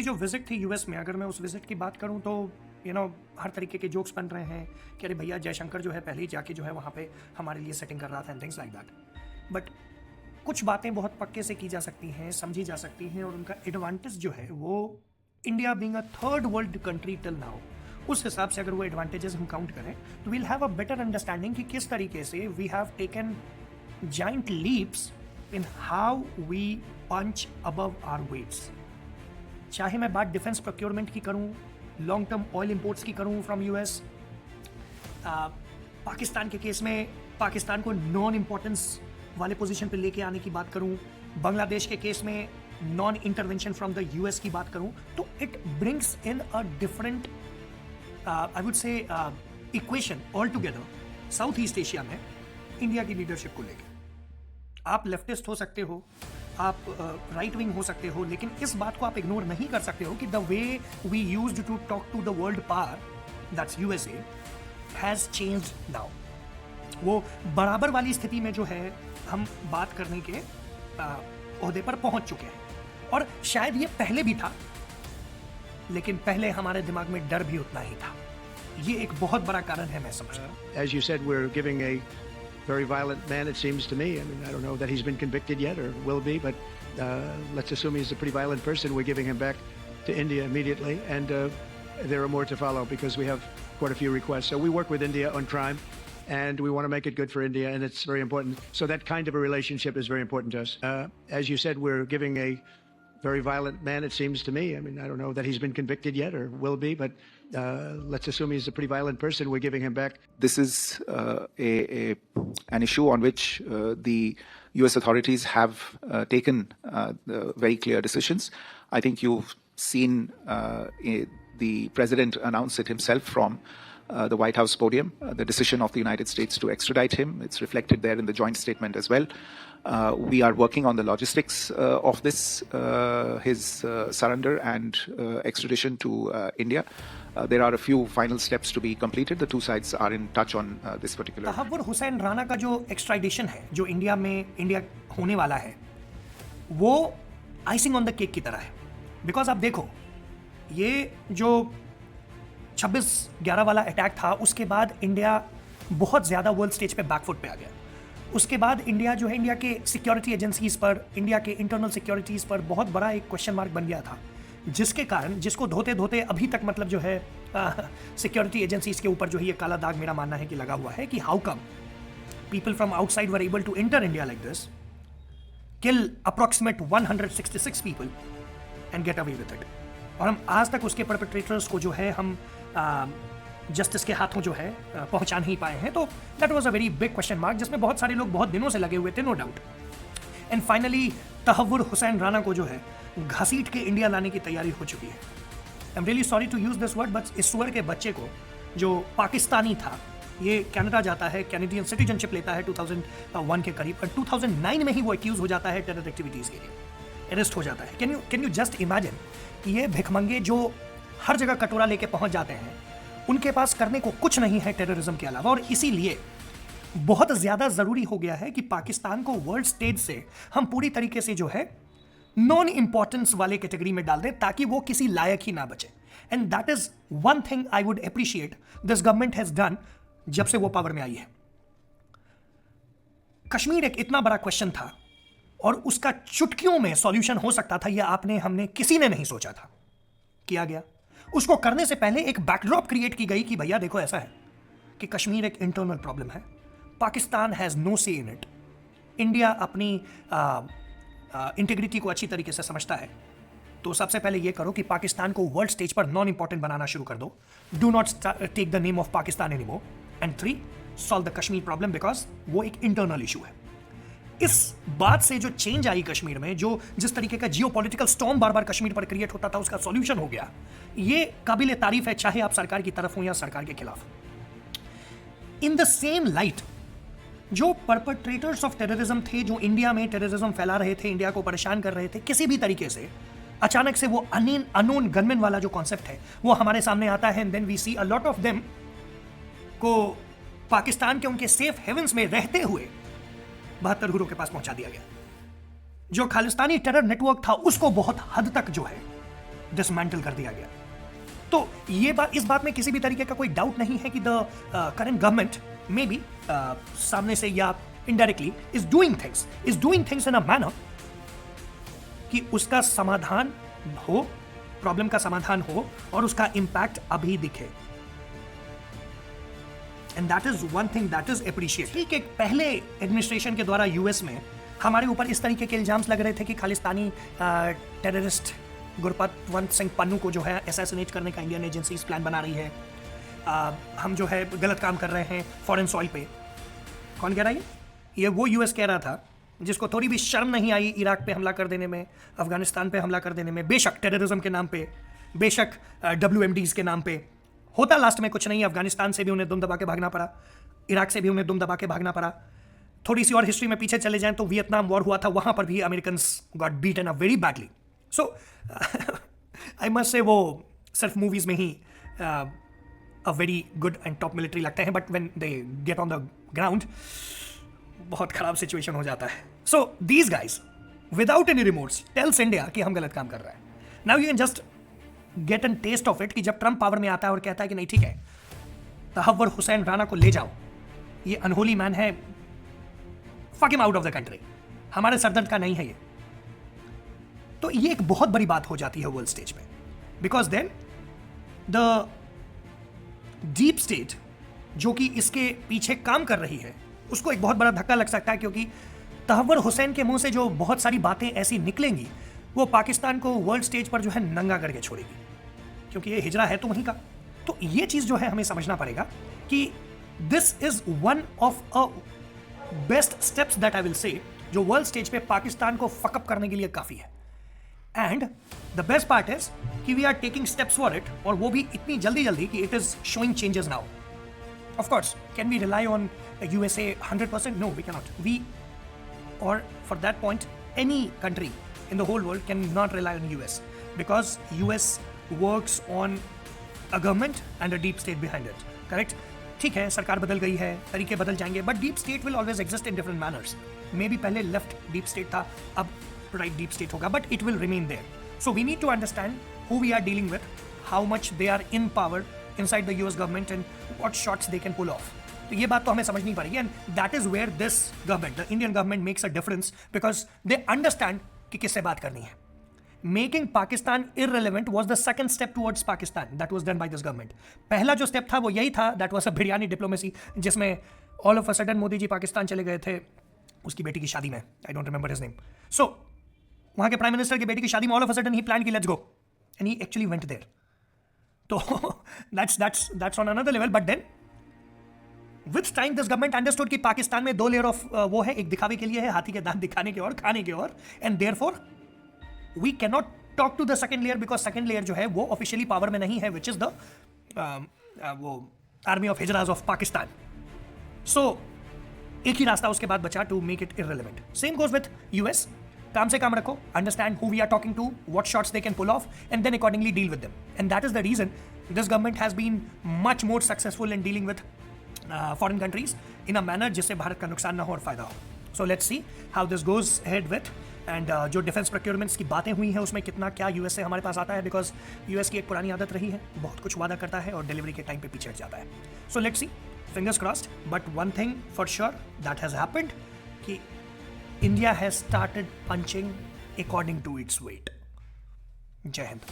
जो विजिट थी यूएस में, अगर मैं उस विजिट की बात करूं तो हर तरीके के जोक्स बन रहे हैं कि अरे भैया जयशंकर जो है पहले ही जाके जो है वहाँ पे हमारे लिए सेटिंग कर रहा था and things like that. But कुछ बातें बहुत पक्के से की जा सकती हैं, समझी जा सकती हैं, और उनका एडवांटेज जो है वो India being a third world country till now, उस हिसाब से अगर वो एडवांटेजेस हम काउंट करें तो we'll have a better understanding कि किस तरीके से we have taken giant leaps in how we punch above our weights. चाहे मैं बात डिफेंस प्रोक्योरमेंट की करूं, लॉन्ग टर्म ऑयल इंपोर्ट्स की करूं फ्रॉम यूएस, पाकिस्तान के केस में पाकिस्तान को नॉन इम्पोर्टेंस वाले पोजीशन पे लेके आने की बात करूं, बांग्लादेश के केस में non intervention from the US की बात करूं, तो it brings in a different I would say equation all together south east Asia में इंडिया की लीडरशिप को लेकर। आप लेफ्टिस्ट हो सकते हो, आप राइट विंग हो सकते हो, लेकिन इस बात को आप इग्नोर नहीं कर सकते हो कि the way we used to talk to the world power, that's USA, has changed now. वो बराबर वाली स्थिति में जो है हम बात करने के ओहदे पर पहुंच चुके हैं, और शायद ये पहले भी था, लेकिन पहले हमारे दिमाग में डर भी उतना ही था। ये एक बहुत बड़ा कारण है, मैं समझता हूं। As you said, we're giving a very violent man, it seems to me. I mean, I don't know that he's been convicted yet or will be, but let's assume he's a pretty violent person. We're giving him back to India immediately, and there are more to follow because we have quite a few requests. So we work with India on crime, and we want to make it good for India, and it's very important. So that kind of a relationship is very important to us. As you said, we're giving a very violent man, it seems to me. I mean, I don't know that he's been convicted yet or will be, but let's assume he's a pretty violent person. We're giving him back. This is an issue on which the U.S. authorities have taken very clear decisions. I think you've seen the president announce it himself from the White House podium, the decision of the United States to extradite him. It's reflected there in the joint statement as well. We are working on the logistics of this, his surrender and extradition to India. There are a few final steps to be completed. The two sides are in touch on this particular. Tahawwur Hussain Rana का जो extradition है, जो India होने वाला है, वो icing on the cake की तरह है। बिकॉज आप देखो, ये जो 26/11 वाला अटैक था, उसके बाद इंडिया बहुत ज़्यादा वर्ल्ड स्टेज पे बैकफुट पे आ गया। उसके बाद इंडिया जो है, इंडिया के सिक्योरिटी एजेंसीज पर, इंडिया के इंटरनल सिक्योरिटीज़ पर बहुत बड़ा एक क्वेश्चन मार्क बन गया था, जिसके कारण, जिसको धोते धोते अभी तक मतलब जो है सिक्योरिटी एजेंसीज के ऊपर जो है ये काला दाग मेरा मानना है कि लगा हुआ है कि how come people from outside were able to enter India like this, kill approximate 166 people and get away with it. और हम आज तक उसके परपेट्रेटर्स को जो है हम जस्टिस के हाथों जो है पहुंचा नहीं पाए हैं। तो that was a very big question mark, जिसमें बहुत सारे लोग बहुत दिनों से लगे हुए थे, no doubt. And finally Tahawwur Hussain Rana को जो है घसीट के इंडिया लाने की तैयारी हो चुकी है। I am really sorry to use this word, but इस स्वर के बच्चे को, जो पाकिस्तानी था, ये कनाडा जाता है, कैनेडियन सिटीजनशिप लेता है 2001 के करीब, और 2009 में ही वो एक्यूज हो जाता है टेरर एक्टिविटीज़ के लिए, अरेस्ट हो जाता है। कैन यू जस्ट इमेजिन कि ये भिखमंगे जो हर जगह कटोरा लेके पहुंच जाते हैं, उनके पास करने को कुछ नहीं है टेररिज्म के अलावा। और इसीलिए बहुत ज़्यादा ज़रूरी हो गया है कि पाकिस्तान को वर्ल्ड स्टेज से हम पूरी तरीके से जो है नॉन इम्पॉर्टेंस वाले कैटेगरी में डाल दें, ताकि वो किसी लायक ही ना बचे। And that is one thing I would appreciate this government has done जब से वो पावर में आई है। कश्मीर एक इतना बड़ा क्वेश्चन था और उसका चुटकियों में सॉल्यूशन हो सकता था, यह आपने हमने किसी ने नहीं सोचा था। किया गया। उसको करने से पहले एक बैकड्रॉप क्रिएट की गई कि भैया देखो ऐसा है कि कश्मीर एक इंटरनल प्रॉब्लम है, पाकिस्तान हैज़ नो से इन इट, इंडिया अपनी इंटीग्रिटी को अच्छी तरीके से समझता है, तो सबसे पहले ये करो कि पाकिस्तान को वर्ल्ड स्टेज पर नॉन इंपॉर्टेंट बनाना शुरू कर दो, do not take the name of Pakistan anymore, and 3 solve the Kashmir problem, because वो एक इंटरनल इशू है। इस बात से जो चेंज आई कश्मीर में, जो जिस तरीके का जियोपॉलिटिकल स्टॉर्म बार बार कश्मीर पर क्रिएट होता था, उसका सॉल्यूशन हो गया, ये काबिल तारीफ है, चाहे आप सरकार की तरफ हो या सरकार के खिलाफ। इन द सेम लाइट, जो परपेट्रेटर्स ऑफ टेररिज्म थे, जो इंडिया में टेररिज्म फैला रहे थे, इंडिया को परेशान कर रहे थे किसी भी तरीके से, अचानक से वो अननोन गनमैन वाला जो कॉन्सेप्ट है वो हमारे सामने आता है, and then we see a lot of them को पाकिस्तान के उनके सेफ हेवंस में रहते हुए 72 गुरों के पास पहुंचा दिया गया। जो खालिस्तानी टेरर नेटवर्क था उसको बहुत हद तक जो है डिसमेंटल कर दिया गया। तो ये बात, इस बात में किसी भी तरीके का कोई डाउट नहीं है कि the current government may be सामने से या indirectly is doing things in a manner कि उसका समाधान हो, प्रॉब्लम का समाधान हो और उसका इंपैक्ट अभी दिखे। And that is one thing that is appreciated कि पहले एडमिनिस्ट्रेशन के द्वारा यूएस में हमारे ऊपर इस तरीके के इल्जाम्स लग रहे थे कि खालिस्तानी टेररिस्ट गुरपतवंत सिंह पन्नू को जो है असैसिनेट करने का इंडियन एजेंसीज प्लान बना रही है, हम जो है गलत काम कर रहे हैं फॉरेन सॉइल पे। कौन कह रहा है ये वो यूएस कह रहा था जिसको थोड़ी भी शर्म नहीं आई इराक पे हमला कर देने में, अफगानिस्तान पे हमला कर देने में, बेशक टेररिज्म के नाम पे, बेशक WMDs के नाम पे। होता लास्ट में कुछ नहीं, अफगानिस्तान से भी उन्हें दुम दबा के भागना पड़ा, इराक से भी उन्हें दुम दबा के भागना पड़ा। थोड़ी सी और हिस्ट्री में पीछे चले जाएं तो वियतनाम वॉर हुआ था, वहां पर भी Americans got beaten up very badly. So I must say वो सिर्फ मूवीज में ही a very good and top military लगते हैं, but when they get on the ground बहुत खराब सिचुएशन हो जाता है। So these guys without any remorse tells India कि हम गलत काम कर रहे हैं। Now you can just get an taste of it कि जब ट्रंप पावर में आता है और कहता है कि नहीं ठीक है, तहव्वुर हुसैन राना को ले जाओ, ये अनहोली मैन है, fuck him out of the country, हमारे सरदर्द का नहीं है ये। तो ये एक बहुत बड़ी बात हो जाती है वर्ल्ड स्टेज पे, because then the deep state जो कि इसके पीछे काम कर रही है उसको एक बहुत बड़ा धक्का लग सकता है, क्योंकि तहव्वुर हुसैन के मुंह से जो बहुत सारी बातें ऐसी निकलेंगी वो पाकिस्तान को वर्ल्ड स्टेज पर जो है नंगा करके छोड़ेगी, क्योंकि ये हिजरा है तो वहीं का। तो ये चीज़ जो है हमें समझना पड़ेगा कि this is one of a best steps that I will say जो वर्ल्ड स्टेज पे पाकिस्तान को फकअप करने के लिए काफ़ी है। And the best part is कि we are taking steps for it, और वो भी इतनी जल्दी कि it is showing changes now. Of course, can we rely on the USA 100%? No, we cannot. We, or for that point, any country in the whole world cannot rely on US, because US works on a government and a deep state behind it. Correct? ठीक है, सरकार बदल गई है, तरीके बदल जाएंगे, but deep state will always exist in different manners. Maybe पहले left deep state था, अब right deep state होगा, but it will remain there. So we need to understand who we are dealing with, how much they are in power inside the US government and what shots they can pull off. तो ये बात तो हमें समझनी पड़ेगी, and that is where this government, the Indian government, makes a difference, because they understand कि किससे बात करनी है। Making Pakistan irrelevant was the second step towards Pakistan that was done by this government. पहला जो स्टेप था वो यही था, that was a biryani diplomacy, जिसमें all of a sudden Modi ji Pakistan चले गए थे उसकी बेटी की शादी में, I don't remember his name. So वहाँ के प्राइम मिनिस्टर की बेटी की शादी में all of a sudden he planned कि let's go, and he actually went there. तो that's on another level, but then with time this government understood कि पाकिस्तान में 2 लेयर ऑफ वो है, एक दिखावे के लिए है, हाथी के दांत दिखाने के और खाने के और, and therefore we cannot talk to the second layer, because second layer जो है वो ऑफिशियली पावर में नहीं है, which is the वो आर्मी ऑफ हिजराज ऑफ पाकिस्तान। सो एक ही रास्ता उसके बाद बचा to make it irrelevant. Same goes with US, काम से काम रखो, understand who we are talking to, what shots they can pull off, and then accordingly deal with them, and that is the reason this government has been much more successful in dealing with foreign countries in a manner जिससे भारत का नुकसान ना हो और फायदा हो। So let's see how this goes head with, and जो defence procurements की बातें हुई हैं उसमें कितना क्या यूएस से हमारे पास आता है, बिकॉज यूएस की एक पुरानी आदत रही है, बहुत कुछ वादा करता है और डिलीवरी के टाइम पे पीछे हट जाता है। So let's see, fingers crossed, but one thing for sure that has happened कि India has started punching according to its weight. जय हिंद।